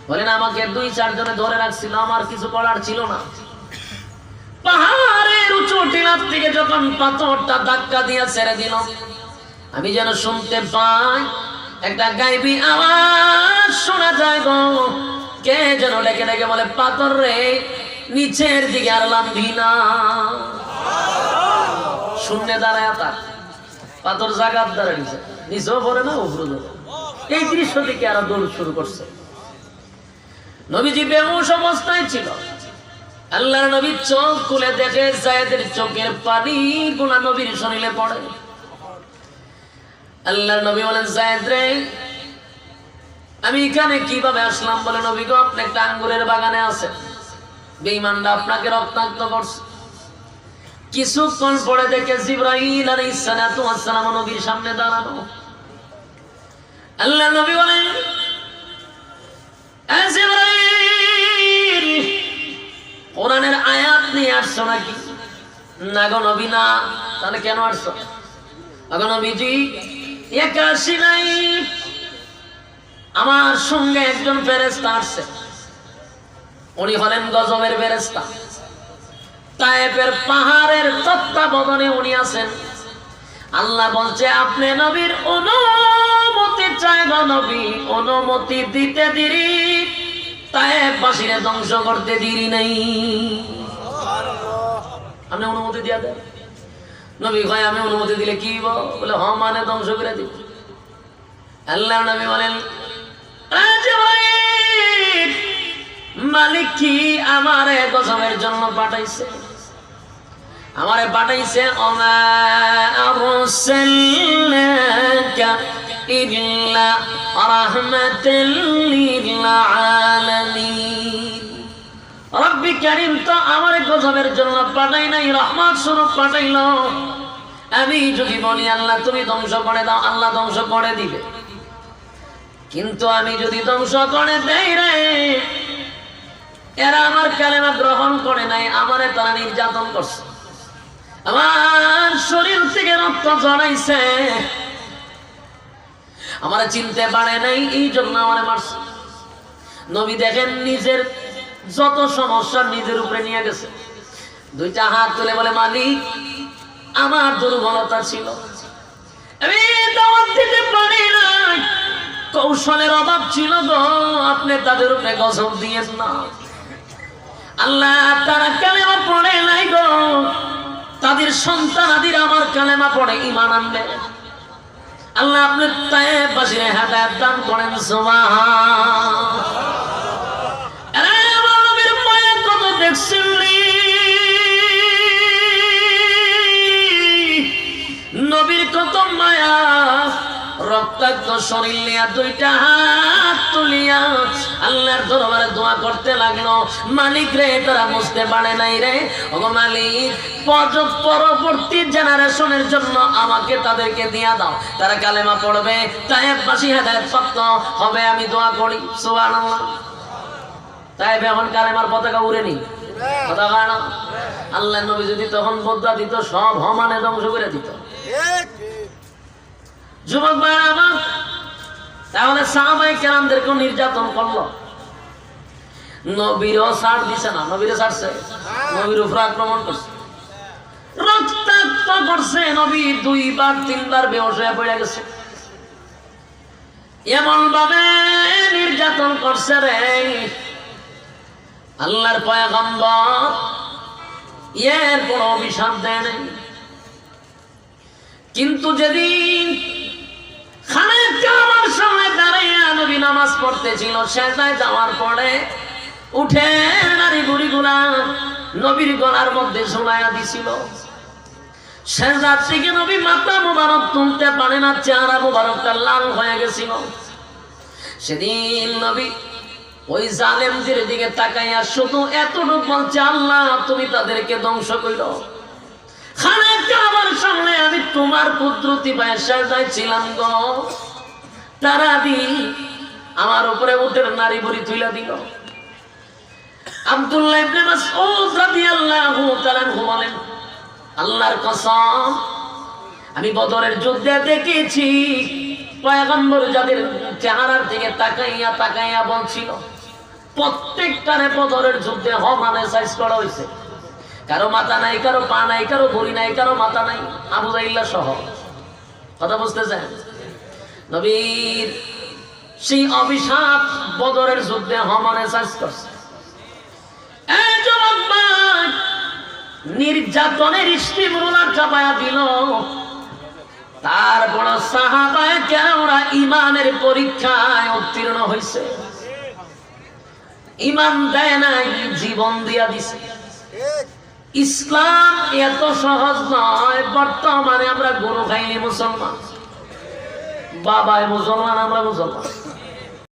বলেন আমাকে 2-4 জনে ধরে রাখছিল, আমার কিছু করার ছিল না। পাহাড়ের উঁচু টিলার থেকে যখন পাথরটা ধাক্কা দিয়ে ছেড়ে দিল, আমি যেন শুনতে পাই একটা গায়েবী আওয়াজ শোনা যায় গো। কে যেন ডেকে ডেকে বলে, পাথর রে নিচের দিকে আর লাম্বি না। শূন্য দাঁড়ায় তার পাথর জাগাত দাঁড়াইছে, নিচেও পড়ে না উপরে ধরে। এই দৃশ্য থেকে আরো দৌড় শুরু করছে। নবীজি বেহুশ অবস্থায় ছিল। আল্লাহর নবী চোখ খুলে দেখে যায়েদের চোখের পানি গুলা নবীর শরীরে পড়ে। আল্লাহর নবী বলেন, যায়েদ রে আমি এখানে কিভাবে আসলাম? বলে, নবী গো আপনি একটা আঙ্গুরের বাগানে আছেন, বেঈমানরা আপনাকে রক্তাক্ত করছে। কিছুক্ষণ পরে দেখে জিবরাইল আলাইহিস সালাতু ওয়াস সালাম নবীর সামনে দাঁড়ানো। আল্লাহর নবী বলেন, এ জিবরাইল কোরআনের আয়াত নিয়ে আসছো নাকি? না গো নবী না। তাহলে কেন আসছো? আগো নবীজি একা আসি নাই, আমার সঙ্গে একজন ফেরেশতা আসছে। উনি হলেন গজবের ফেরেশতা। তায়েফের পাহাড়ের তত্ত্বাবধানে উনি আছেন। আল্লাহ বলছে আপনি নবীর অনুমতি চাই গো নবী, অনুমতি দিতে দেরি, তায়েফবাসীরে ধ্বংস করতে দেরি নাই। আপনি অনুমতি দিয়া দেন। নবী কয় আমি অনুমতি দিলে কি বলে, হ মানে ধ্বংস করে দিব। আল্লাহ নবী বলেন, মালিক কি আমারে গজবের জন্য পাঠাইছে? আমারে পাঠাইছে ওমা আরসালনাকা ইল্লা রাহমাতাল লিল আলামিন। রব্বি কারীম তো আমারে গজবের জন্য পাঠাই নাই, রহমত স্বরূপ পাঠাইলো। আমি যদি বলি আল্লাহ তুমি ধ্বংস করে দাও, আল্লাহ ধ্বংস করে দিবে। কিন্তু আমি যদি ধ্বংস করে দেই রে, এরা আমার কালেমা গ্রহণ করে নাই, আমারে তারা নির্যাতন করছে, আমার শরীর থেকে রক্ত ঝরাইছে, আমারে চিনতে পারে নাই, এই জন্য আমারে মারছে। নবী দেখেন নিজের যত সমস্যা নিজের উপরে নিয়ে গেছে। দুইটা হাত তুলে বলে, মালিক আমার দুর্বলতা ছিল, আমি দাওয়াত দিতে পারি নাই, কৌশলের অভাব ছিল গো, আপনি তাদের উপরে গজব দিয়েন না। আল্লাহ তারা কালেমা পড়ে নাই গো, তাদের সন্তানাদির আমার কালেমা পড়ে ঈমান আনবে। আল্লাহ আপনি তায়েফবাসীরে হেদায়েত দান করেন। সুবহানাল্লাহ। আরে আমার নবীর মায়া কত দেখছেন, নবীর কত মায়া। রক্তাক্ত শরীর নিয়ে দুইটা হাত তুলিয়া আল্লাহর দরবারে দোয়া করতে লাগলো, মালিক রে তারা বুঝতে পারে নাই রে, ওগো মালিক পরবর্তী জেনারেশনের জন্য আমাকে তাদেরকে দিয়া দাও, তারা কালেমা পড়বে, তায়েফবাসী হেদায়েত প্রাপ্ত হবে, আমি দোয়া করি। সুবহানাল্লাহ। তায়েফ এখন কালেমার পতাকা উড়েনি, পতাকা না। আল্লাহর নবী যদি তখন বদলা দিত, সব হমানে ধ্বংস করে দিত। যুবক ভাইরা আমার, তাহলে সাহাবায়ে কেরামদেরকে নির্যাতন করলো, নবীরও ছাড় দিছে না। নবীরে ছাড়ছে, নবীর উপর আক্রমণ করছে, রক্তাক্ত করছে। নবী 2-3 বেহুশ হয়ে পড়ে গেছে। এমন ভাবে নির্যাতন করছে রে, আল্লাহর পয়গম্বর এর বড় অভিশাপ দেয় নাই। কিন্তু যেদিন খানে কাবার সামনে দাঁড়াইয়া নবী নামাজ পড়তেছিল, সেজদায় যাওয়ার পরে উঠে নারী বুড়িগুলা নবীর গলার মধ্যে ঝুলাইয়া দিছিল। সেজদা থেকে নবী মাথা মুবারক তুলতে পারে না, চেহারা মুবারকটা লাল হয়ে গেছিল। সেদিন নবী ওই জালেমদের দিকে তাকাইয়া শুধু এতটুকু বলছে, আল্লাহ তুমি তাদেরকে ধ্বংস করো। খানে কাবার সামনে আমি তোমার কুদরতি পায়ে সেজদায় ছিলাম গো, তারা দি আমার উপরে উটের নারী বুড়ি তুলে দিল। আব্দুল্লাহ ইবনে মাসউদ রাদিয়াল্লাহু তাআলা বলেন, আল্লাহর কসম আমি বদরের যুদ্ধে দেখেছি পয়গম্বর যাদের চেহারার দিকে তাকাইয়া তাকাইয়া বলছিল, প্রত্যেকটারে বদরের যুদ্ধে মানে সাইজ করা হয়েছে। কারো মাথা নাই, কারো পা নাই, কারো ভরি নাই, কারো মাথা নাই, আবু জাইল্লা সহ। কথা বুঝতেছেন? নবীর সেই অভিশাপ বদরের যুদ্ধে মানে সাইজ করছে। এই যুবক ভাই, নির্যাতনের স্টিমুলা চাপায়া দিল। তারপর সাহাবায়ে কেরামরা ইমানের পরীক্ষায় উত্তীর্ণ হয়েছে। ইমান দেয় নাই, জীবন দিয়া দিছে। ইসলাম এত সহজ নয়। বর্তমানে আমরা গরু খাইনি মুসলমান, বাবায় মুসলমান, আমরা মুসলমান।